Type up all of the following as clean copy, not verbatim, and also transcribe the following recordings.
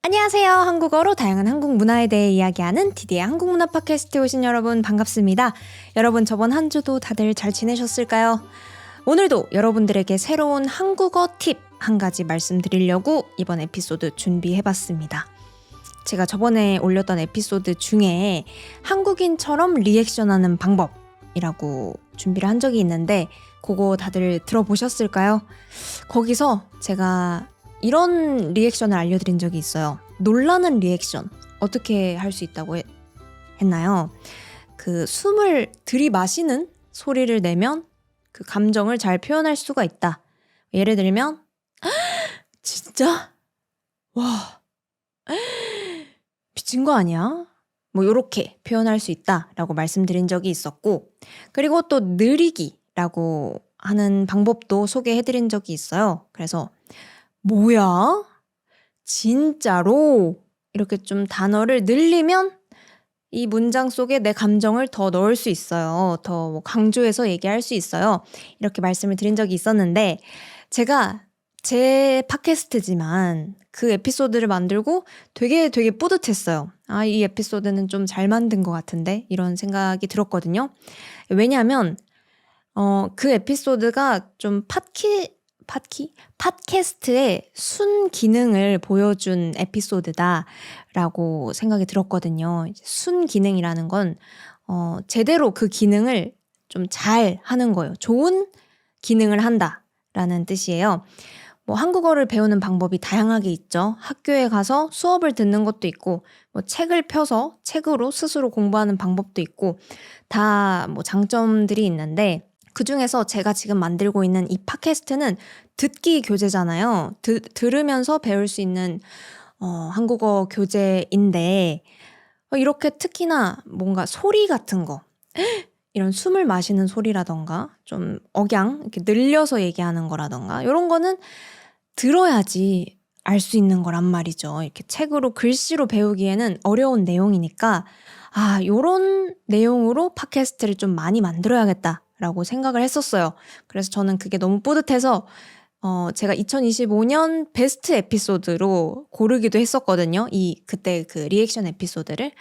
안녕하세요. 한국어로 다양한 한국 문화에 대해 이야기하는 디디의 한국문화 팟캐스트에 오신 여러분 반갑습니다. 여러분 저번 한 주도 다들 잘 지내셨을까요? 오늘도 여러분들에게 새로운 한국어 팁 한 가지 말씀드리려고 이번 에피소드 준비해봤습니다. 제가 저번에 올렸던 에피소드 중에 한국인처럼 리액션하는 방법이라고 준비를 한 적이 있는데 그거 다들 들어보셨을까요? 거기서 제가 이런 리액션을 알려드린 적이 있어요. 놀라는 리액션 어떻게 할 수 있다고 했나요? 그 숨을 들이마시는 소리를 내면 그 감정을 잘 표현할 수가 있다. 예를 들면 진짜? 와 미친 거 아니야? 뭐 요렇게 표현할 수 있다라고 말씀드린 적이 있었고, 그리고 또 느리기라고 하는 방법도 소개해드린 적이 있어요. 그래서 뭐야? 진짜로? 이렇게 좀 단어를 늘리면 이 문장 속에 내 감정을 더 넣을 수 있어요. 더 강조해서 얘기할 수 있어요. 이렇게 말씀을 드린 적이 있었는데 제가 제 팟캐스트지만 그 에피소드를 만들고 되게 뿌듯했어요. 아, 이 에피소드는 좀 잘 만든 것 같은데 이런 생각이 들었거든요. 왜냐하면 그 에피소드가 좀 팟캐스트의 순 기능을 보여준 에피소드다라고 생각이 들었거든요. 순 기능이라는 건 제대로 그 기능을 좀 잘 하는 거예요. 좋은 기능을 한다라는 뜻이에요. 뭐 한국어를 배우는 방법이 다양하게 있죠. 학교에 가서 수업을 듣는 것도 있고, 뭐 책을 펴서 책으로 스스로 공부하는 방법도 있고, 다 뭐 장점들이 있는데 그 중에서 제가 지금 만들고 있는 이 팟캐스트는 듣기 교재잖아요. 들으면서 배울 수 있는 한국어 교재인데 이렇게 특히나 뭔가 소리 같은 거, 이런 숨을 마시는 소리라던가 좀 억양 이렇게 늘려서 얘기하는 거라던가 이런 거는 들어야지 알 수 있는 거란 말이죠. 이렇게 책으로 글씨로 배우기에는 어려운 내용이니까 요런 내용으로 팟캐스트를 좀 많이 만들어야겠다라고 생각을 했었어요. 그래서 저는 그게 너무 뿌듯해서 제가 2025년 베스트 에피소드로 고르기도 했었거든요. 그때 그 리액션 에피소드를.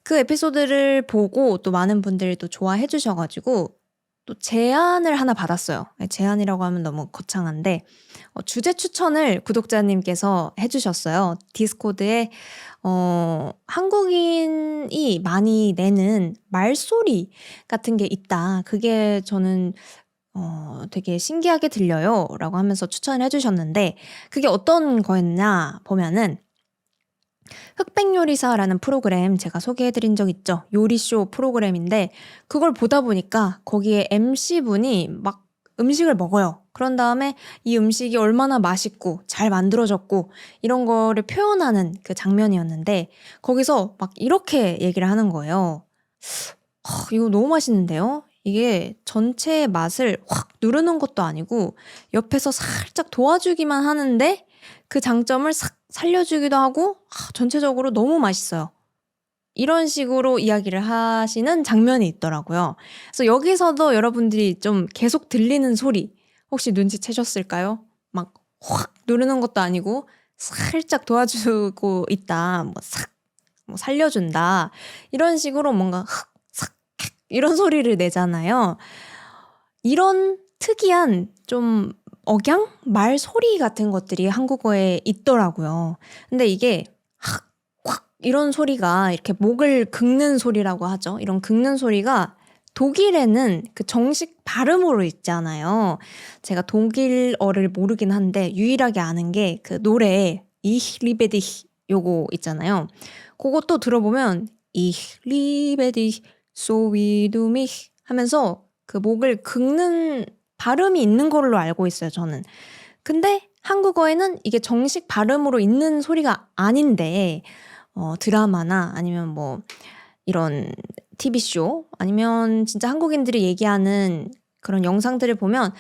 그 에피소드를 보고 또 많은 분들이 또 좋아해 주셔가지고 또 제안을 하나 받았어요. 제안이라고 하면 너무 거창한데 주제 추천을 구독자님께서 해주셨어요. 디스코드에 한국인이 많이 내는 말소리 같은 게 있다. 그게 저는 되게 신기하게 들려요 라고 하면서 추천을 해주셨는데 그게 어떤 거였냐 보면은 흑백요리사라는 프로그램 제가 소개해드린 적 있죠. 요리쇼 프로그램인데 그걸 보다 보니까 거기에 MC분이 막 음식을 먹어요. 그런 다음에 이 음식이 얼마나 맛있고 잘 만들어졌고 이런 거를 표현하는 그 장면이었는데 거기서 막 이렇게 얘기를 하는 거예요. 이거 너무 맛있는데요? 이게 전체의 맛을 확 누르는 것도 아니고 옆에서 살짝 도와주기만 하는데 그 장점을 싹 살려주기도 하고 전체적으로 너무 맛있어요. 이런 식으로 이야기를 하시는 장면이 있더라고요. 그래서 여기서도 여러분들이 좀 계속 들리는 소리 혹시 눈치채셨을까요? 막 확 누르는 것도 아니고 살짝 도와주고 있다. 뭐 살려준다. 이런 식으로 뭔가 싹 이런 소리를 내잖아요. 이런 특이한 좀 억양? 말 소리 같은 것들이 한국어에 있더라고요. 근데 이게 콱 이런 소리가 이렇게 목을 긁는 소리라고 하죠. 이런 긁는 소리가 독일에는 그 정식 발음으로 있잖아요. 제가 독일어를 모르긴 한데 유일하게 아는 게 그 노래 Ich liebe dich 요거 있잖아요. 그것도 들어보면 Ich liebe dich so wie du mich 하면서 그 목을 긁는 발음이 있는 걸로 알고 있어요, 저는. 근데 한국어에는 이게 정식 발음으로 있는 소리가 아닌데 드라마나 아니면 뭐 이런 TV쇼 아니면 진짜 한국인들이 얘기하는 그런 영상들을 보면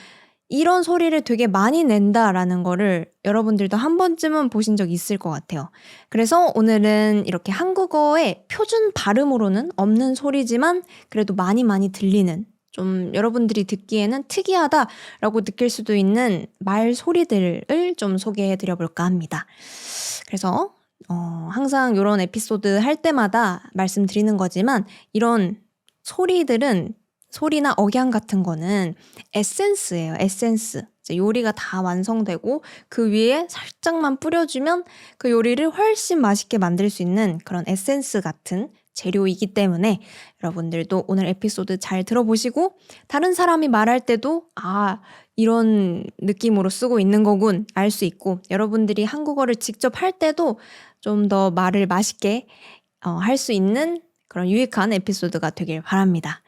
이런 소리를 되게 많이 낸다라는 거를 여러분들도 한 번쯤은 보신 적 있을 것 같아요. 그래서 오늘은 이렇게 한국어의 표준 발음으로는 없는 소리지만 그래도 많이 들리는 좀 여러분들이 듣기에는 특이하다라고 느낄 수도 있는 말 소리들을 좀 소개해 드려 볼까 합니다. 그래서 항상 요런 에피소드 할 때마다 말씀드리는 거지만 이런 소리들은 소리나 억양 같은 거는 에센스예요. 에센스. 이제 요리가 다 완성되고 그 위에 살짝만 뿌려주면 그 요리를 훨씬 맛있게 만들 수 있는 그런 에센스 같은 재료이기 때문에 여러분들도 오늘 에피소드 잘 들어보시고 다른 사람이 말할 때도 이런 느낌으로 쓰고 있는 거군 알 수 있고 여러분들이 한국어를 직접 할 때도 좀 더 말을 맛있게 할 수 있는 그런 유익한 에피소드가 되길 바랍니다.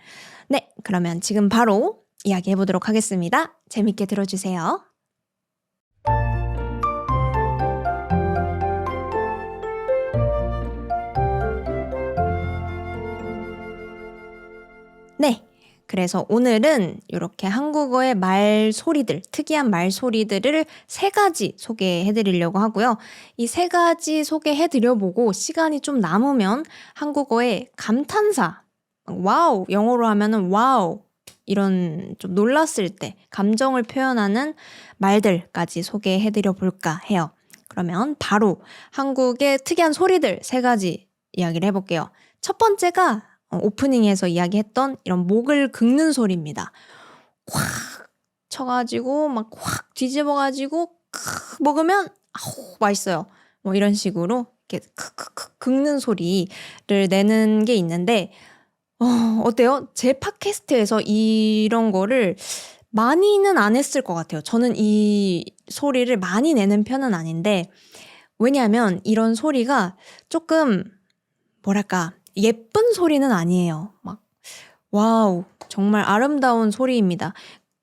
네, 그러면 지금 바로 이야기해 보도록 하겠습니다. 재밌게 들어주세요. 네, 그래서 오늘은 이렇게 한국어의 말소리들, 특이한 말소리들을 3가지 소개해 드리려고 하고요. 이 3가지 소개해 드려보고 시간이 좀 남으면 한국어의 감탄사, 와우, 영어로 하면은 와우, 이런 좀 놀랐을 때 감정을 표현하는 말들까지 소개해 드려 볼까 해요. 그러면 바로 한국의 특이한 소리들 3가지 이야기를 해볼게요. 첫 번째가 오프닝에서 이야기했던 이런 목을 긁는 소리입니다. 콱 쳐가지고 막 확 뒤집어가지고 먹으면 맛있어요. 뭐 이런 식으로 이렇게 크크크 긁는 소리를 내는 게 있는데 어때요? 제 팟캐스트에서 이런 거를 많이는 안 했을 것 같아요. 저는 이 소리를 많이 내는 편은 아닌데 왜냐하면 이런 소리가 조금 뭐랄까 예쁜 소리는 아니에요. 막 와우 정말 아름다운 소리입니다.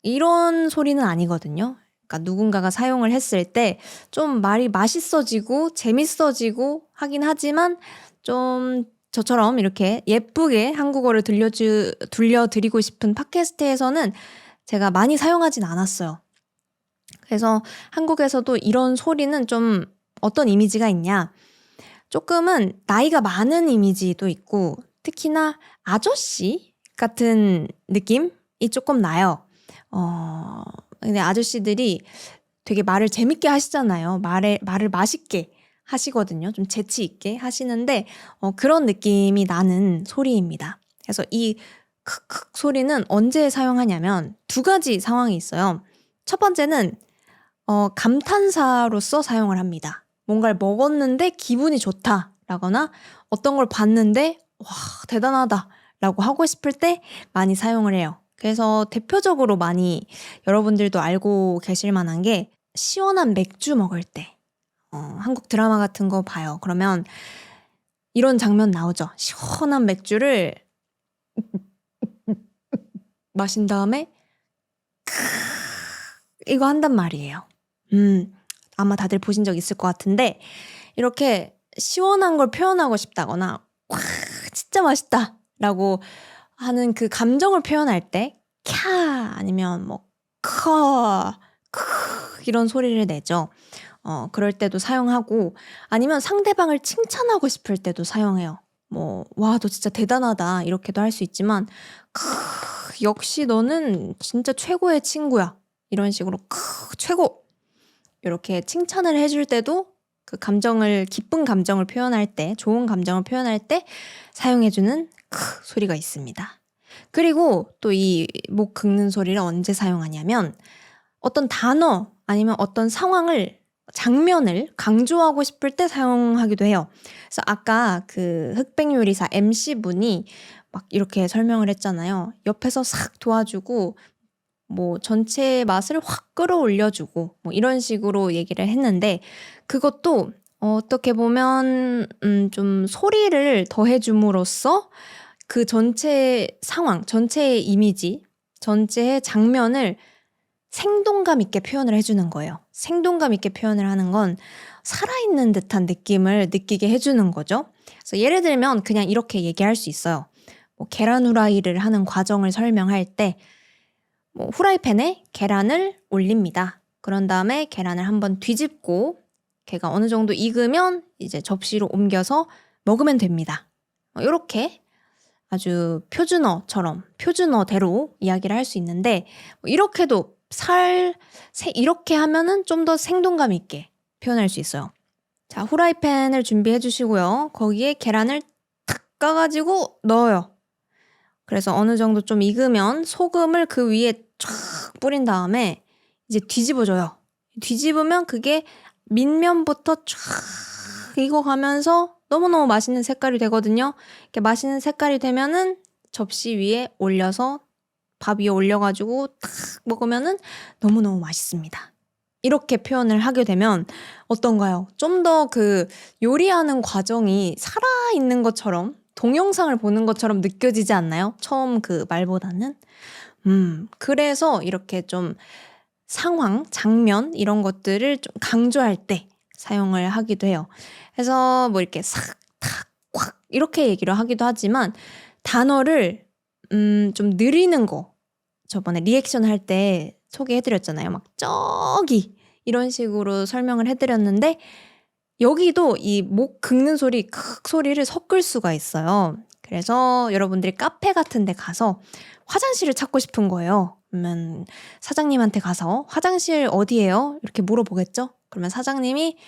이런 소리는 아니거든요. 그러니까 누군가가 사용을 했을 때 좀 말이 맛있어지고 재밌어지고 하긴 하지만 좀 저처럼 이렇게 예쁘게 한국어를 들려드리고 싶은 팟캐스트에서는 제가 많이 사용하진 않았어요. 그래서 한국에서도 이런 소리는 좀 어떤 이미지가 있냐? 조금은 나이가 많은 이미지도 있고 특히나 아저씨 같은 느낌이 조금 나요. 근데 아저씨들이 되게 말을 재밌게 하시잖아요. 말을 맛있게 하시거든요. 좀 재치 있게 하시는데 그런 느낌이 나는 소리입니다. 그래서 이 크크 소리는 언제 사용하냐면 2가지 상황이 있어요. 첫 번째는 감탄사로서 사용을 합니다. 뭔가를 먹었는데 기분이 좋다라거나 어떤 걸 봤는데 와 대단하다라고 하고 싶을 때 많이 사용을 해요. 그래서 대표적으로 많이 여러분들도 알고 계실 만한 게 시원한 맥주 먹을 때 한국 드라마 같은 거 봐요. 그러면 이런 장면 나오죠. 시원한 맥주를 마신 다음에 이거 한단 말이에요. 아마 다들 보신 적 있을 것 같은데 이렇게 시원한 걸 표현하고 싶다거나 와 진짜 맛있다 라고 하는 그 감정을 표현할 때 캬 아니면 뭐 크 이런 소리를 내죠. 그럴 때도 사용하고 아니면 상대방을 칭찬하고 싶을 때도 사용해요. 뭐 와 너 진짜 대단하다 이렇게도 할 수 있지만 역시 너는 진짜 최고의 친구야 이런 식으로 최고 이렇게 칭찬을 해줄 때도 그 감정을 기쁜 감정을 표현할 때 좋은 감정을 표현할 때 사용해주는 소리가 있습니다. 그리고 또 이 목 긁는 소리를 언제 사용하냐면 어떤 단어 아니면 어떤 장면을 강조하고 싶을 때 사용하기도 해요. 그래서 아까 그 흑백 요리사 MC분이 막 이렇게 설명을 했잖아요. 옆에서 싹 도와주고 뭐 전체의 맛을 확 끌어올려주고 뭐 이런 식으로 얘기를 했는데 그것도 어떻게 보면 좀 소리를 더해줌으로써 그 전체 상황, 전체의 이미지, 전체의 장면을 생동감 있게 표현을 해주는 거예요. 생동감 있게 표현을 하는 건 살아있는 듯한 느낌을 느끼게 해주는 거죠. 그래서 예를 들면 그냥 이렇게 얘기할 수 있어요. 뭐 계란 후라이를 하는 과정을 설명할 때 뭐 후라이팬에 계란을 올립니다. 그런 다음에 계란을 한번 뒤집고 걔가 어느 정도 익으면 이제 접시로 옮겨서 먹으면 됩니다. 이렇게 아주 표준어대로 이야기를 할 수 있는데 이렇게도 이렇게 하면은 좀 더 생동감 있게 표현할 수 있어요. 자, 후라이팬을 준비해 주시고요. 거기에 계란을 탁 까가지고 넣어요. 그래서 어느 정도 좀 익으면 소금을 그 위에 쫙 뿌린 다음에 이제 뒤집어줘요. 뒤집으면 그게 밑면부터 쫙 익어가면서 너무너무 맛있는 색깔이 되거든요. 이렇게 맛있는 색깔이 되면은 접시 위에 올려서 밥 위에 올려가지고 탁 먹으면은 너무너무 맛있습니다. 이렇게 표현을 하게 되면 어떤가요? 좀 더 그 요리하는 과정이 살아있는 것처럼 동영상을 보는 것처럼 느껴지지 않나요? 처음 그 말보다는? 그래서 이렇게 좀 상황, 장면 이런 것들을 좀 강조할 때 사용을 하기도 해요. 그래서 뭐 이렇게 싹, 탁, 꽉 이렇게 얘기를 하기도 하지만 단어를 좀 느리는 거 저번에 리액션 할 때 소개해드렸잖아요. 막 저기 이런 식으로 설명을 해드렸는데 여기도 이 목 긁는 소리, 크 소리를 섞을 수가 있어요. 그래서 여러분들이 카페 같은 데 가서 화장실을 찾고 싶은 거예요. 그러면 사장님한테 가서 "화장실 어디예요?" 이렇게 물어보겠죠? 그러면 사장님이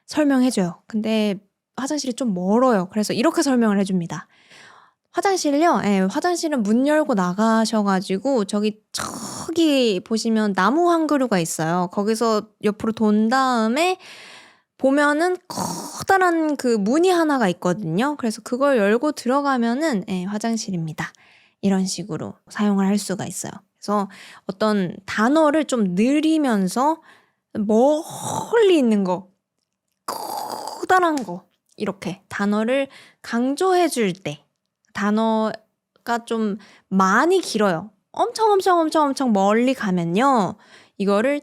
설명해 줘요. 근데 화장실이 좀 멀어요. 그래서 이렇게 설명을 해 줍니다. 화장실요? 예. 화장실은 문 열고 나가셔 가지고 저기 보시면 나무 한 그루가 있어요. 거기서 옆으로 돈 다음에 보면은 커다란 그 문이 하나가 있거든요. 그래서 그걸 열고 들어가면은 예, 화장실입니다. 이런 식으로 사용을 할 수가 있어요. 그래서 어떤 단어를 좀 느리면서 멀리 있는 거, 커다란 거 이렇게 단어를 강조해 줄 때 단어가 좀 많이 길어요. 엄청 멀리 가면요. 이거를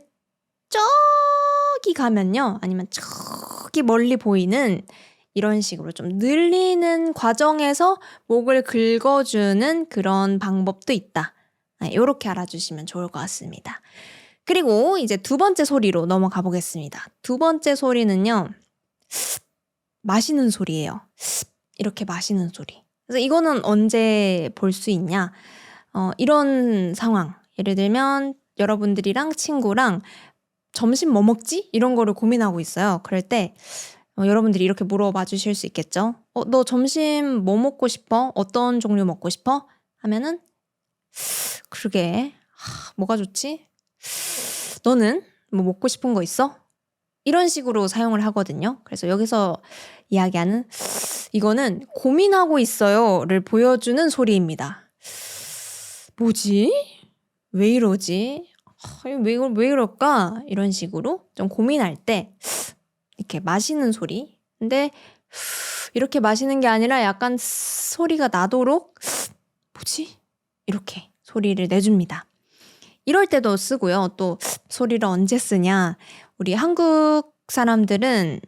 저기 가면요. 아니면 저기 멀리 보이는 이런 식으로 좀 늘리는 과정에서 목을 긁어주는 그런 방법도 있다. 요렇게 알아주시면 좋을 것 같습니다. 그리고 이제 두 번째 소리로 넘어가 보겠습니다. 두 번째 소리는요. 마시는 소리예요. 이렇게 마시는 소리. 그래서 이거는 언제 볼 수 있냐? 이런 상황. 예를 들면 여러분들이랑 친구랑 점심 뭐 먹지? 이런 거를 고민하고 있어요. 그럴 때 여러분들이 이렇게 물어봐 주실 수 있겠죠. 너 점심 뭐 먹고 싶어? 어떤 종류 먹고 싶어? 하면은 그러게 뭐가 좋지? 너는 뭐 먹고 싶은 거 있어? 이런 식으로 사용을 하거든요. 그래서 여기서 이야기하는 이거는 고민하고 있어요를 보여주는 소리입니다. 뭐지? 왜 이러지? 왜 이럴까? 이런 식으로 좀 고민할 때 이렇게 마시는 소리. 근데 이렇게 마시는 게 아니라 약간 소리가 나도록 뭐지? 이렇게 소리를 내줍니다. 이럴 때도 쓰고요. 또 소리를 언제 쓰냐? 우리 한국 사람들은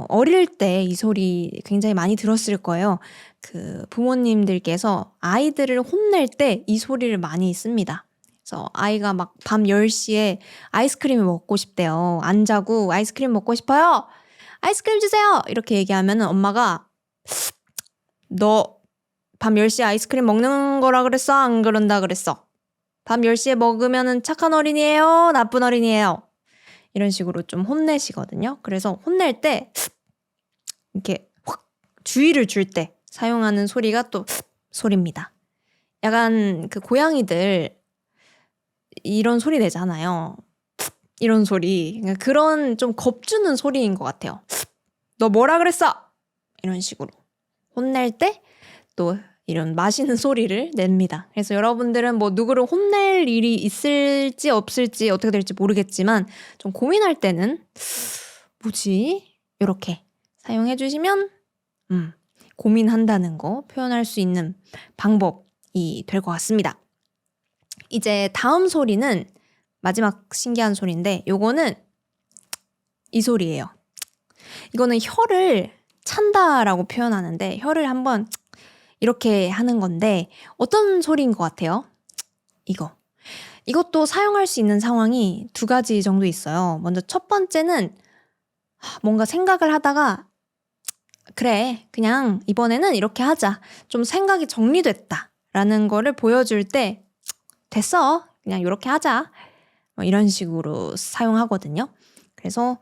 어릴 때 이 소리 굉장히 많이 들었을 거예요. 그 부모님들께서 아이들을 혼낼 때 이 소리를 많이 씁니다. 그래서 아이가 막 밤 10시에 아이스크림을 먹고 싶대요. 안 자고 아이스크림 먹고 싶어요. 아이스크림 주세요. 이렇게 얘기하면 엄마가 너 밤 10시에 아이스크림 먹는 거라 그랬어? 안 그런다 그랬어? 밤 10시에 먹으면 착한 어린이에요? 나쁜 어린이에요? 이런 식으로 좀 혼내시거든요. 그래서 혼낼 때 이렇게 확 주의를 줄 때 사용하는 소리가 또 소리입니다. 약간 그 고양이들 이런 소리 내잖아요. 이런 소리. 그러니까 그런 좀 겁주는 소리인 것 같아요. 너 뭐라 그랬어? 이런 식으로. 혼낼 때 또 이런 마시는 소리를 냅니다. 그래서 여러분들은 뭐 누구를 혼낼 일이 있을지 없을지 어떻게 될지 모르겠지만 좀 고민할 때는 뭐지? 이렇게 사용해 주시면 고민한다는 거 표현할 수 있는 방법이 될 것 같습니다. 이제 다음 소리는 마지막 신기한 소리인데 요거는 이 소리예요. 이거는 혀를 찬다라고 표현하는데 혀를 한번 이렇게 하는 건데 어떤 소리인 것 같아요? 이것도 사용할 수 있는 상황이 두 가지 정도 있어요. 먼저 첫 번째는 뭔가 생각을 하다가 그래 그냥 이번에는 이렇게 하자. 좀 생각이 정리됐다 라는 거를 보여줄 때 됐어 그냥 이렇게 하자 이런 식으로 사용하거든요. 그래서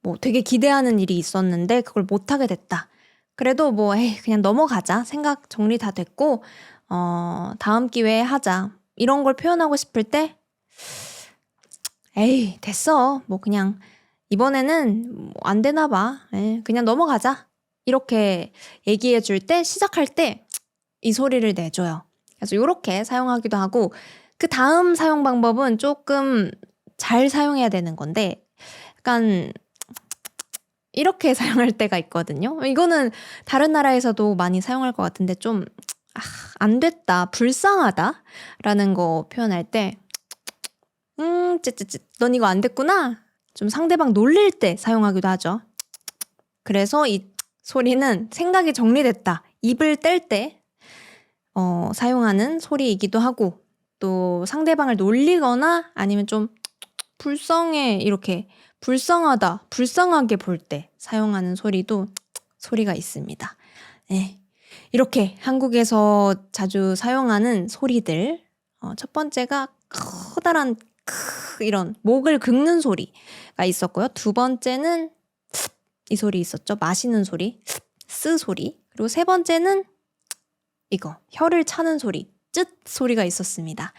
뭐 되게 기대하는 일이 있었는데 그걸 못하게 됐다. 그래도 뭐 에이 그냥 넘어가자. 생각 정리 다 됐고 다음 기회에 하자. 이런 걸 표현하고 싶을 때 에이 됐어. 뭐 그냥 이번에는 뭐안 되나 봐. 에이, 그냥 넘어가자. 이렇게 얘기해 줄 때 시작할 때 이 소리를 내줘요. 그래서 이렇게 사용하기도 하고 그 다음 사용 방법은 조금 잘 사용해야 되는 건데 약간 이렇게 사용할 때가 있거든요. 이거는 다른 나라에서도 많이 사용할 것 같은데 좀 안 됐다, 불쌍하다 라는 거 표현할 때 찌찌찌 넌 이거 안 됐구나. 좀 상대방 놀릴 때 사용하기도 하죠. 그래서 이 소리는 생각이 정리됐다. 입을 뗄 때 사용하는 소리이기도 하고 또 상대방을 놀리거나 아니면 좀 불쌍해 이렇게 불쌍하다, 불쌍하게 볼 때 사용하는 소리도 소리가 있습니다. 네. 이렇게 한국에서 자주 사용하는 소리들 첫 번째가 커다란 이런 목을 긁는 소리가 있었고요. 두 번째는 이 소리 있었죠. 마시는 소리, 쓰 소리. 그리고 세 번째는 이거 혀를 차는 소리, 쯧 소리가 있었습니다.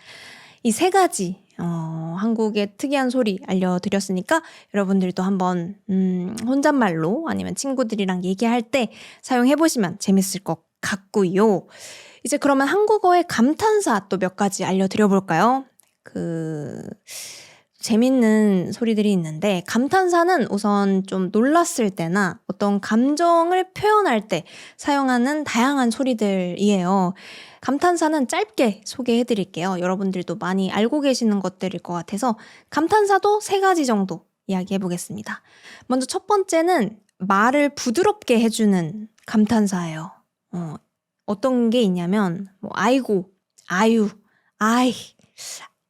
이 세 가지 한국의 특이한 소리 알려드렸으니까 여러분들도 한번 혼잣말로 아니면 친구들이랑 얘기할 때 사용해보시면 재밌을 것 같고요. 이제 그러면 한국어의 감탄사 또 몇 가지 알려드려볼까요? 재밌는 소리들이 있는데 감탄사는 우선 좀 놀랐을 때나 어떤 감정을 표현할 때 사용하는 다양한 소리들이에요. 감탄사는 짧게 소개해드릴게요. 여러분들도 많이 알고 계시는 것들일 것 같아서 감탄사도 3가지 정도 이야기해보겠습니다. 먼저 첫 번째는 말을 부드럽게 해주는 감탄사예요. 어떤 게 있냐면 뭐 아이고, 아유, 아이,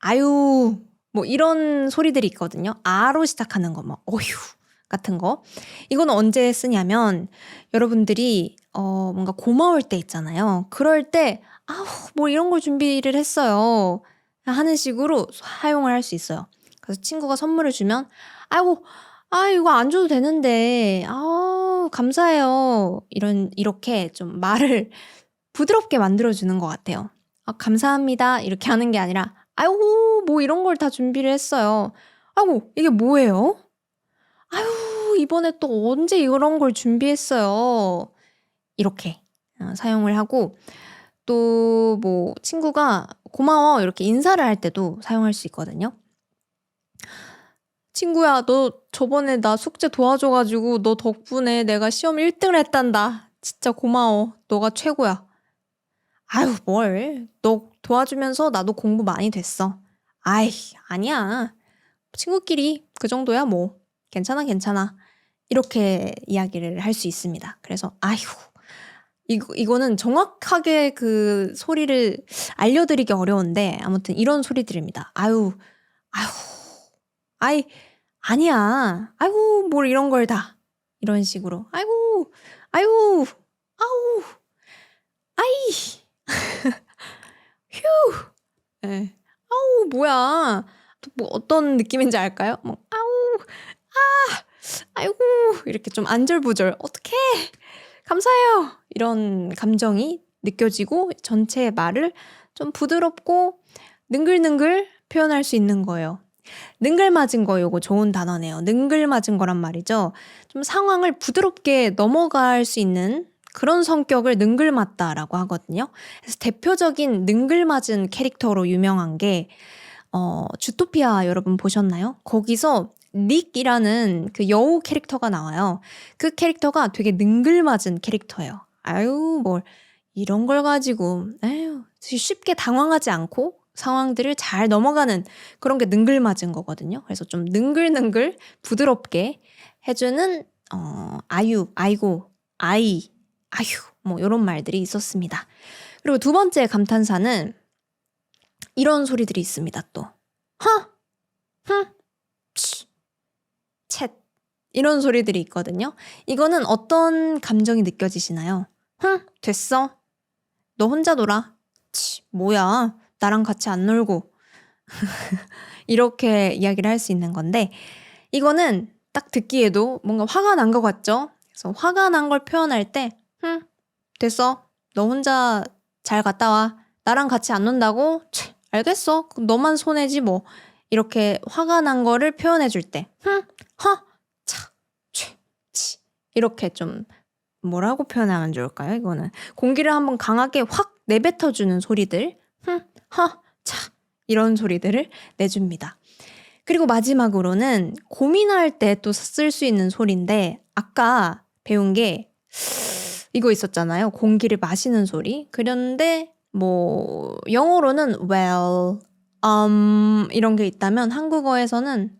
아유 뭐 이런 소리들이 있거든요. 아로 시작하는 거, 뭐 어휴 같은 거. 이건 언제 쓰냐면 여러분들이 뭔가 고마울 때 있잖아요. 그럴 때 아우 뭐 이런 걸 준비를 했어요 하는 식으로 사용을 할 수 있어요. 그래서 친구가 선물을 주면 아이고 이거 안 줘도 되는데 감사해요. 이렇게 좀 말을 부드럽게 만들어주는 것 같아요. 감사합니다 이렇게 하는 게 아니라 아이고 뭐 이런 걸 다 준비를 했어요. 아이고 이게 뭐예요? 아유 이번에 또 언제 이런 걸 준비했어요. 이렇게 사용을 하고 또 뭐 친구가 고마워 이렇게 인사를 할 때도 사용할 수 있거든요. 친구야 너 저번에 나 숙제 도와줘가지고 너 덕분에 내가 시험 1등을 했단다. 진짜 고마워. 너가 최고야. 아유 뭘 너 도와주면서 나도 공부 많이 됐어. 아이 아니야. 친구끼리 그 정도야 뭐. 괜찮아. 이렇게 이야기를 할 수 있습니다. 그래서 아휴 이거는 정확하게 그 소리를 알려드리기 어려운데 아무튼 이런 소리들입니다. 아유 아이 아니야. 아이고 뭘 이런 걸 다. 이런 식으로 아이고 아우 아이 휴 네. 아우 뭐야 뭐 어떤 느낌인지 알까요? 뭐 아우 아이고 이렇게 좀 안절부절 어떡해 감사해요 이런 감정이 느껴지고 전체의 말을 좀 부드럽고 능글능글 표현할 수 있는 거예요. 능글맞은 거 요거 좋은 단어네요. 능글맞은 거란 말이죠. 좀 상황을 부드럽게 넘어갈 수 있는 그런 성격을 능글맞다라고 하거든요. 그래서 대표적인 능글맞은 캐릭터로 유명한 게 주토피아 여러분 보셨나요? 거기서 닉이라는 그 여우 캐릭터가 나와요. 그 캐릭터가 되게 능글맞은 캐릭터예요. 아유 뭘 이런 걸 가지고 에휴 쉽게 당황하지 않고 상황들을 잘 넘어가는 그런 게 능글맞은 거거든요. 그래서 좀 능글능글 부드럽게 해주는 아유, 아이고, 아이, 아휴 뭐 이런 말들이 있었습니다. 그리고 두 번째 감탄사는 이런 소리들이 있습니다. 또 챗 이런 소리들이 있거든요. 이거는 어떤 감정이 느껴지시나요? 됐어. 너 혼자 놀아. 뭐야. 나랑 같이 안 놀고. 이렇게 이야기를 할 수 있는 건데 이거는 딱 듣기에도 뭔가 화가 난 것 같죠? 그래서 화가 난 걸 표현할 때 됐어. 너 혼자 잘 갔다 와. 나랑 같이 안 논다고? 알겠어. 그럼 너만 손해지 뭐. 이렇게 화가 난 거를 표현해 줄 때 이렇게 좀 뭐라고 표현하면 좋을까요? 이거는 공기를 한번 강하게 확 내뱉어주는 소리들 이런 소리들을 내줍니다. 그리고 마지막으로는 고민할 때 또 쓸 수 있는 소리인데 아까 배운 게 이거 있었잖아요. 공기를 마시는 소리. 그런데 뭐 영어로는 well, 이런 게 있다면 한국어에서는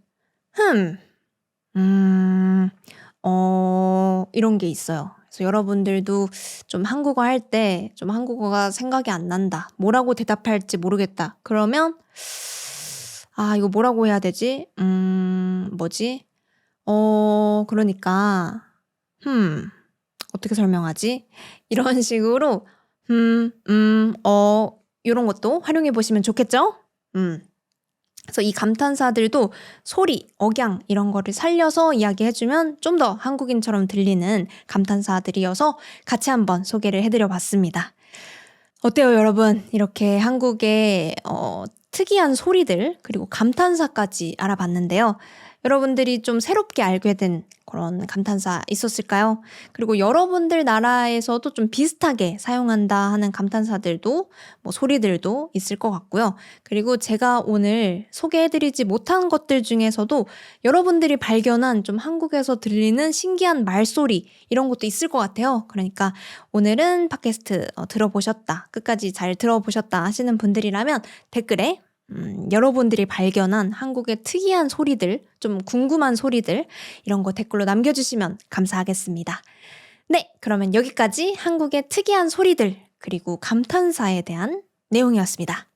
이런 게 있어요. 그래서 여러분들도 좀 한국어 할 때 좀 한국어가 생각이 안 난다. 뭐라고 대답할지 모르겠다. 그러면 이거 뭐라고 해야 되지? 뭐지? 그러니까 어떻게 설명하지? 이런 식으로 이런 것도 활용해 보시면 좋겠죠? 그래서 이 감탄사들도 소리, 억양 이런 거를 살려서 이야기해주면 좀 더 한국인처럼 들리는 감탄사들이어서 같이 한번 소개를 해드려 봤습니다. 어때요, 여러분? 이렇게 한국의 특이한 소리들 그리고 감탄사까지 알아봤는데요. 여러분들이 좀 새롭게 알게 된 그런 감탄사 있었을까요? 그리고 여러분들 나라에서도 좀 비슷하게 사용한다 하는 감탄사들도 뭐 소리들도 있을 것 같고요. 그리고 제가 오늘 소개해드리지 못한 것들 중에서도 여러분들이 발견한 좀 한국에서 들리는 신기한 말소리 이런 것도 있을 것 같아요. 그러니까 오늘은 팟캐스트 들어보셨다, 끝까지 잘 들어보셨다 하시는 분들이라면 댓글에 여러분들이 발견한 한국의 특이한 소리들, 좀 궁금한 소리들 이런 거 댓글로 남겨주시면 감사하겠습니다. 네, 그러면 여기까지 한국의 특이한 소리들 그리고 감탄사에 대한 내용이었습니다.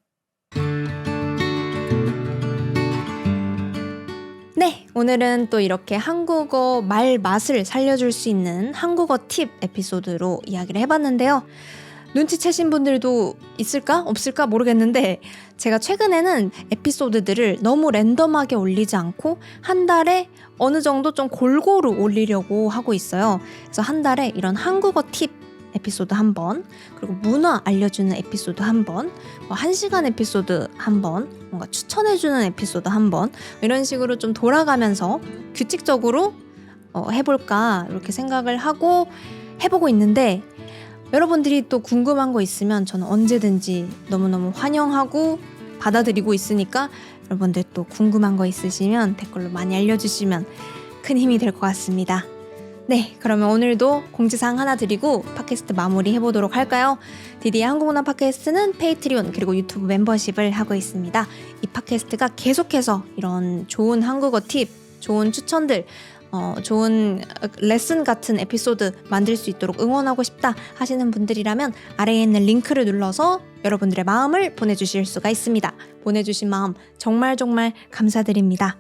네, 오늘은 또 이렇게 한국어 말 맛을 살려줄 수 있는 한국어 팁 에피소드로 이야기를 해봤는데요. 눈치채신 분들도 있을까? 없을까? 모르겠는데 제가 최근에는 에피소드들을 너무 랜덤하게 올리지 않고 한 달에 어느 정도 좀 골고루 올리려고 하고 있어요. 그래서 한 달에 이런 한국어 팁 에피소드 한 번, 그리고 문화 알려주는 에피소드 한 번, 1시간 에피소드 한 번, 뭔가 추천해주는 에피소드 한 번, 이런 식으로 좀 돌아가면서 규칙적으로 해볼까 이렇게 생각을 하고 해보고 있는데 여러분들이 또 궁금한 거 있으면 저는 언제든지 너무너무 환영하고 받아들이고 있으니까 여러분들 또 궁금한 거 있으시면 댓글로 많이 알려주시면 큰 힘이 될 것 같습니다. 네, 그러면 오늘도 공지사항 하나 드리고 팟캐스트 마무리 해보도록 할까요? 디디의 한국문화 팟캐스트는 페이트리온 그리고 유튜브 멤버십을 하고 있습니다. 이 팟캐스트가 계속해서 이런 좋은 한국어 팁, 좋은 추천들, 좋은 레슨 같은 에피소드 만들 수 있도록 응원하고 싶다 하시는 분들이라면 아래에 있는 링크를 눌러서 여러분들의 마음을 보내주실 수가 있습니다. 보내주신 마음 정말 감사드립니다.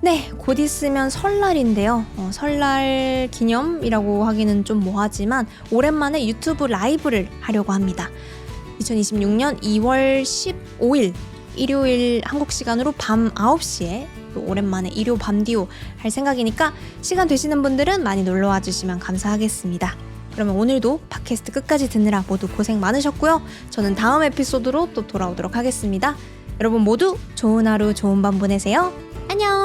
네, 곧 있으면 설날인데요. 설날 기념이라고 하기는 좀 뭐하지만 오랜만에 유튜브 라이브를 하려고 합니다. 2026년 2월 15일 일요일 한국 시간으로 밤 9시에 또 오랜만에 일요 밤디오 할 생각이니까 시간 되시는 분들은 많이 놀러와 주시면 감사하겠습니다. 그러면 오늘도 팟캐스트 끝까지 듣느라 모두 고생 많으셨고요. 저는 다음 에피소드로 또 돌아오도록 하겠습니다. 여러분 모두 좋은 하루 좋은 밤 보내세요. 안녕.